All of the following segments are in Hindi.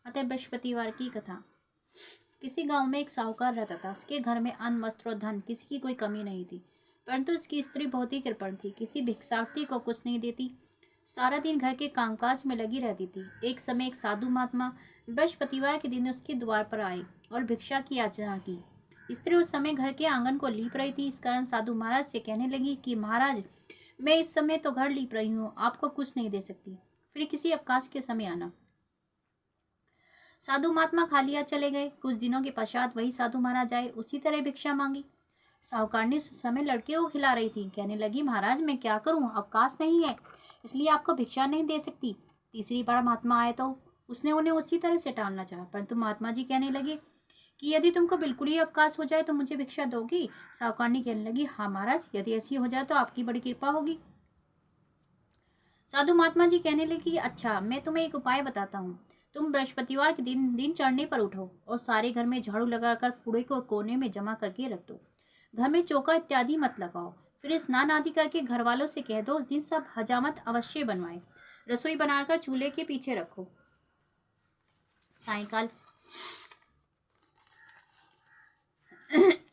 अतः बृहस्पतिवार की कथा। किसी गांव में एक साहूकार रहता था। उसके घर में अन्न, वस्त्र और धन किसी की कोई कमी नहीं थी, परंतु उसकी स्त्री बहुत ही कृपण थी। किसी भिक्षार्थी को कुछ नहीं देती, सारा दिन घर के कामकाज में लगी रहती थी। एक समय एक साधु महात्मा बृहस्पतिवार के दिन उसके द्वार पर आए और भिक्षा की याचना की। स्त्री उस समय घर के आंगन को लीप रही थी। इस कारण साधु महाराज से कहने लगी कि महाराज, मैं इस समय तो घर लीप रही हूँ, आपको कुछ नहीं दे सकती, फिर किसी अवकाश के समय आना। साधु महात्मा खाली हाथ चले गए। कुछ दिनों के पश्चात वही साधु महाराज आए, उसी तरह भिक्षा मांगी। साहूकारनी उस समय लड़के को खिला रही थी। कहने लगी, महाराज मैं क्या करूं, अवकाश नहीं है, इसलिए आपको भिक्षा नहीं दे सकती। तीसरी बार महात्मा आए तो उसने उन्हें उसी तरह से टालना चाहा, परंतु महात्मा जी कहने लगे कि यदि तुमको बिल्कुल ही अवकाश हो जाए तो मुझे भिक्षा दोगी। साहूकारनी कहने लगी, हाँ महाराज, यदि ऐसी हो जाए तो आपकी बड़ी कृपा होगी। साधु महात्मा जी कहने लगी, अच्छा मैं तुम्हें एक उपाय बताता हूँ। तुम बृहस्पतिवार के दिन चढ़ने पर उठो और सारे घर में झाड़ू लगाकर कूड़े को कोने में जमा करके रख दो। घर में चौका इत्यादि मत लगाओ। फिर स्नान आदि करके घर वालों से कह दो उस दिन सब हजामत अवश्य बनवाएं। रसोई बनाकर चूल्हे के पीछे रखो। सायंकाल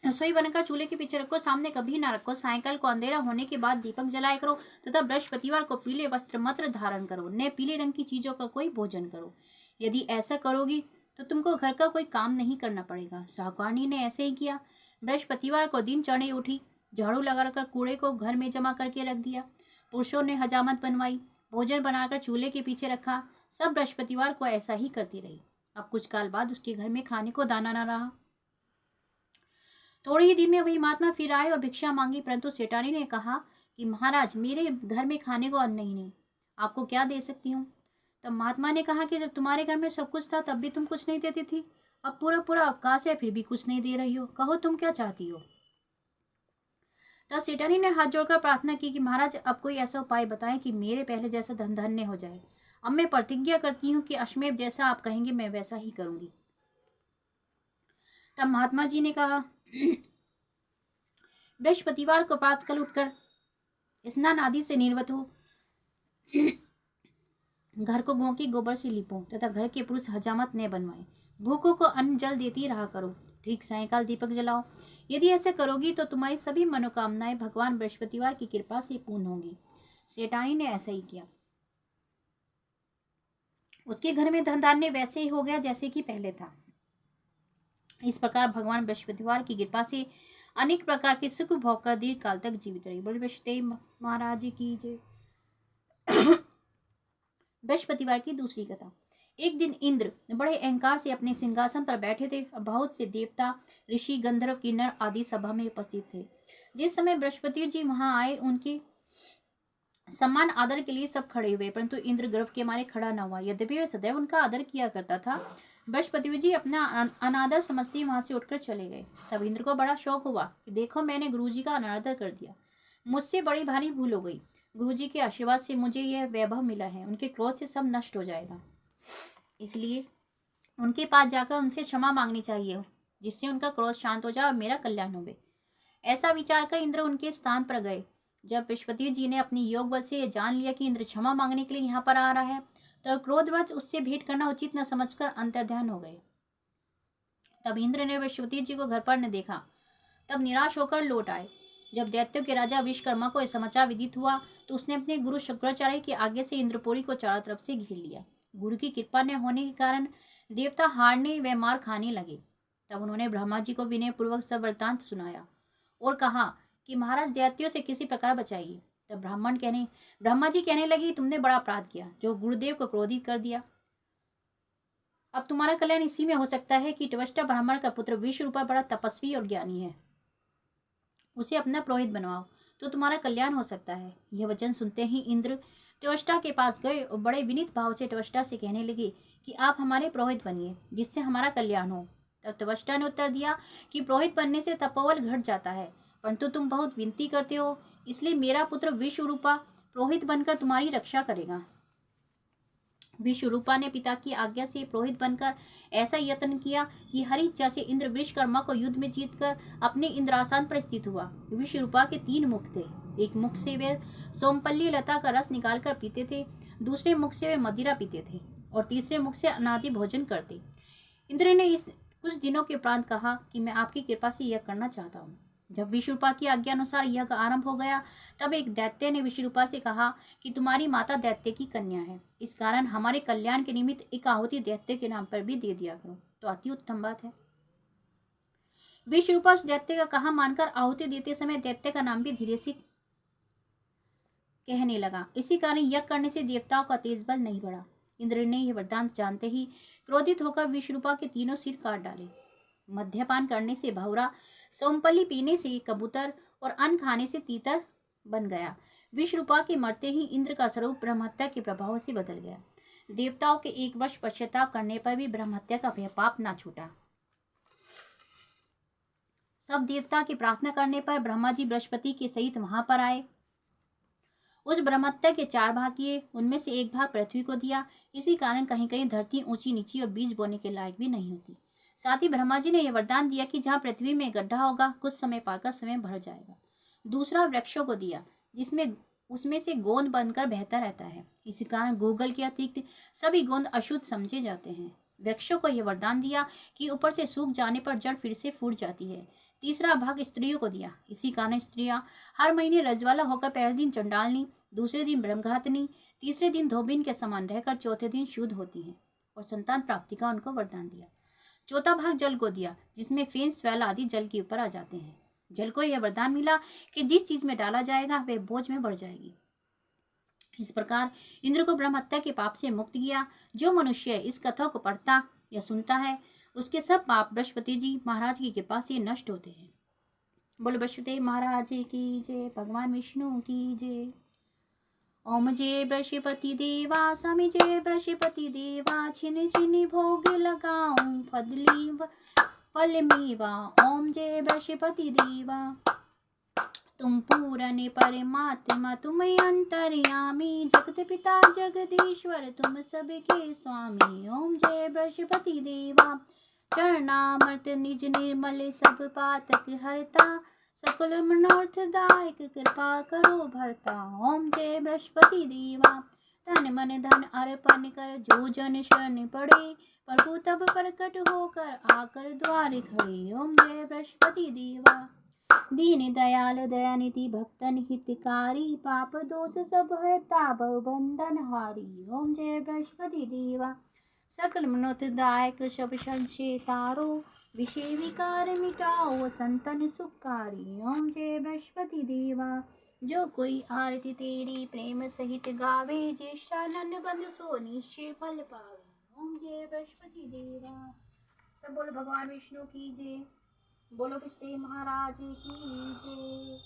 रसोई बनकर चूल्हे के पीछे रखो, सामने कभी ना रखो। सायंकाल को अंधेरा होने के बाद दीपक जलाया करो तथा बृहस्पतिवार को पीले वस्त्र मत्र धारण करो, न पीले रंग की चीजों का कोई भोजन करो। यदि ऐसा करोगी तो तुमको घर का कोई काम नहीं करना पड़ेगा। साहूकारनी ने ऐसे ही किया। बृहस्पतिवार को दिन चढ़े उठी, झाड़ू लगाकर कूड़े को घर में जमा करके रख दिया। पुरुषों ने हजामत बनवाई, भोजन बनाकर चूल्हे के पीछे रखा। सब बृहस्पतिवार को ऐसा ही करती रही। अब कुछ काल बाद उसके घर में खाने को दाना न रहा। थोड़े ही दिन में वही महात्मा फिर आए और भिक्षा मांगी, परंतु सेठानी ने कहा कि महाराज मेरे घर में खाने को अन्न नहीं, आपको क्या दे सकती हूँ। तब महात्मा ने कहा कि जब तुम्हारे घर में सब कुछ था तब भी तुम कुछ नहीं देती थी, अब पूरा पूरा अवकाश है फिर भी कुछ नहीं दे रही हो, कहो तुम क्या चाहती हो। तब सेठानी ने हाथ जोड़कर प्रार्थना की कि महाराज अब कोई ऐसा उपाय बताएं कि मेरे पहले जैसा धन धन्य हो जाए। अब मैं प्रतिज्ञा करती हूँ कि अश्वमेध जैसा आप कहेंगे मैं वैसा ही करूंगी। तब महात्मा जी ने कहा, बृहस्पतिवार को प्रातःकाल उठकर स्नान आदि से निर्वत हो, घर को गौ के गोबर से लिपो तथा घर के पुरुष हजामत न बनवाएं। भूखों को अन्न जल देती रहा करो। ठीक सायंकाल दीपक जलाओ। यदि ऐसे करोगी तो तुम्हारी सभी मनोकामनाएं भगवान बृहस्पतिवार की कृपा से पूर्ण होंगी। सेठानी ने ऐसा ही किया। उसके घर में धन धान्य वैसे ही हो गया जैसे कि पहले था। इस प्रकार भगवान बृहस्पतिवार की कृपा से अनेक प्रकार के सुख भोग कर दीर्घ काल तक जीवित रही। बोले बृहस्पति महाराज की जय। बृहस्पतिवार की दूसरी कथा। एक दिन इंद्र बड़े अहंकार से अपने सिंहासन पर बैठे थे और बहुत से देवता, ऋषि, गंधर्व, किन्नर आदि सभा में उपस्थित थे। जिस समय बृहस्पति जी वहां आए उनके सम्मान आदर के लिए सब खड़े हुए, परंतु इंद्र गर्व के मारे खड़ा न हुआ। यद्यपि वह सदैव उनका आदर किया करता था, बृहस्पति जी अपना अनादर समझते वहां से उठकर चले गए। तब इंद्र को बड़ा शौक हुआ कि देखो मैंने गुरुजी का अनादर कर दिया, मुझसे बड़ी भारी भूल हो गई। गुरुजी के आशीर्वाद से मुझे यह वैभव मिला है, उनके क्रोध से सब नष्ट हो जाएगा, इसलिए उनके पास जाकर उनसे क्षमा मांगनी चाहिए, जिससे उनका क्रोध शांत हो जाए और मेरा कल्याण हो। ऐसा विचार कर इंद्र उनके स्थान पर गए। जब बृहस्पति जी ने अपनी योग बल से जान लिया कि इंद्र क्षमा मांगने के लिए यहाँ पर आ रहा है, तो क्रोधवश उससे भेंट करना उचित न समझकर अंतर्ध्यान हो गए। तब इंद्र ने बृहस्पति जी को घर पर न देखा, तब निराश होकर लौट आए। जब दैत्यों के राजा विश्वकर्मा को यह समाचार विदित हुआ तो उसने अपने गुरु शुक्राचार्य की आज्ञा से इंद्रपुरी को चारों तरफ से घेर लिया। गुरु की कृपा न होने के कारण देवता हारने व मार खाने लगे। तब उन्होंने ब्रह्मा जी को विनय पूर्वक सब वृत्तांत सुनाया और कहा कि महाराज दैत्यों से किसी प्रकार बचाइए। तब ब्रह्मा जी कहने लगी, तुमने बड़ा अपराध किया जो गुरुदेव को क्रोधित कर दिया। अब तुम्हारा कल्याण इसी में हो सकता है कि त्वष्टा ब्राह्मण का पुत्र विश्वरूपा बड़ा तपस्वी और ज्ञानी है, उसे अपना पुरोहित बनवाओ तो तुम्हारा कल्याण हो सकता है। यह वचन सुनते ही इंद्र त्वष्टा के पास गए और बड़े विनीत भाव से त्वष्टा से कहने लगे कि आप हमारे पुरोहित बनिए, जिससे हमारा कल्याण हो। तब त्वष्टा ने उत्तर दिया कि पुरोहित बनने से तपोबल घट जाता है, परंतु तुम बहुत विनती करते हो, इसलिए मेरा पुत्र विश्वरूपा पुरोहित बनकर तुम्हारी रक्षा करेगा। विश्वरूपा ने पिता की आज्ञा से पुरोहित बनकर ऐसा यत्न किया कि हर इच्छा से इंद्र विश्वकर्मा को युद्ध में जीतकर अपने इंद्रासन पर स्थित हुआ। विश्वरूपा के 3 मुख थे। एक मुख से वे सोमपल्ली लता का रस निकालकर पीते थे, दूसरे मुख से वे मदिरा पीते थे और तीसरे मुख से अनादि भोजन करते। इंद्र ने इस कुछ दिनों के उपरांत कहा कि मैं आपकी कृपा से यह करना चाहता हूँ। जब विश्वरूपा की आज्ञा अनुसार यज्ञ आरंभ हो गया, तब एक दैत्य ने विश्वरूपा से कहा कि तुम्हारी माता दैत्य की कन्या है, इस कारण हमारे कल्याण के निमित्त एक आहुति दैत्य के नाम पर भी दे दिया करो। तो अति उत्तम बात है। विश्वरूपा उस दैत्य का कहा मानकर आहुति देते समय दैत्य का नाम भी धीरे से कहने लगा। इसी कारण यज्ञ करने से देवताओं का तेज बल नहीं बढ़ा। इंद्र ने यह वरदान जानते ही क्रोधित होकर विश्वरूपा के तीनों सिर काट डाले। मद्यपान करने से भौरा, सोमपल्ली पीने से कबूतर और अन्न खाने से तीतर बन गया। विश्वरूपा के मरते ही इंद्र का स्वरूप ब्रह्महत्या के प्रभाव से बदल गया। देवताओं के 1 वर्ष पश्चाताप करने पर भी ब्रह्महत्या का पाप ना छूटा। सब देवता की प्रार्थना करने पर ब्रह्मा जी बृहस्पति के सहित वहां पर आए। उस ब्रह्महत्या के 4 भाग किए, उनमें से 1 भाग पृथ्वी को दिया। इसी कारण कहीं कहीं धरती ऊंची नीची और बीज बोने के लायक भी नहीं होती। साथ ही ब्रह्मा जी ने यह वरदान दिया कि जहाँ पृथ्वी में गड्ढा होगा, कुछ समय पाकर समय भर जाएगा। दूसरा वृक्षों को दिया, जिसमें उसमें से गोंद बनकर बहता रहता है। इसी कारण गूगल के अतिरिक्त सभी गोंद अशुद्ध समझे जाते हैं। वृक्षों को यह वरदान दिया कि ऊपर से सूख जाने पर जड़ फिर से फूट जाती है। तीसरा भाग स्त्रियों को दिया। इसी कारण स्त्रियां हर महीने रजवाला होकर पहले दिन चंडालनी, दूसरे दिन ब्रह्मघातनी, तीसरे दिन धोबिन के समान रहकर चौथे दिन शुद्ध होती है। और संतान प्राप्ति का उनको वरदान दिया। चौथा भाग जल को दिया, जिसमें फेन, स्वैल आदि जल के ऊपर आ जाते हैं। जल को यह वरदान मिला कि जिस चीज में डाला जाएगा वह बोझ में बढ़ जाएगी। इस प्रकार इंद्र को ब्रह्महत्या के पाप से मुक्त किया। जो मनुष्य इस कथा को पढ़ता या सुनता है, उसके सब पाप बृहस्पति जी महाराज की कृपा से नष्ट होते हैं। बोलो बृहस्पति महाराज की जय, भगवान विष्णु की जय। ओम जय बृहस्पति देवा, स्वामी जय बृहस्पति देवा, छिन छिन भोग लगाऊं फल मेवा। ओम जय बृहस्पति देवा, तुम पूर्ण परमात्मा, तुम अंतर्यामी, जगत पिता जगदीश्वर, तुम सबके स्वामी। ओम जय बृहस्पति देवा, चरणामृत निज निर्मल, सब पातक हरता, सकल मनोरथदायक, कृपा करो भरता। ओम जय बृहस्पति देवा, तन मन धन अर्पण कर, जो जन शरण पड़े, प्रभु तब प्रकट होकर आकर द्वार खड़े। ओम जय बृहस्पति देवा, दीन दयाल दयानिधि, भक्तन हितकारी, पाप दोष सब हरता, भव बंधन हारी। ओम जय बृहस्पति देवा, सकल मनोरथदायक, सब संशय तारो, विषय विकार मिटाओ, संतन सुखकारी। ओम जय बृहस्पति देवा, जो कोई आरती तेरी प्रेम सहित गावे, ज्येष्ठानंद बंधु सो निश्चय फल पावे। ओम जय बृहस्पति देवा। सब बोलो भगवान विष्णु की जय, बोलो बृहस्पति महाराज की जय।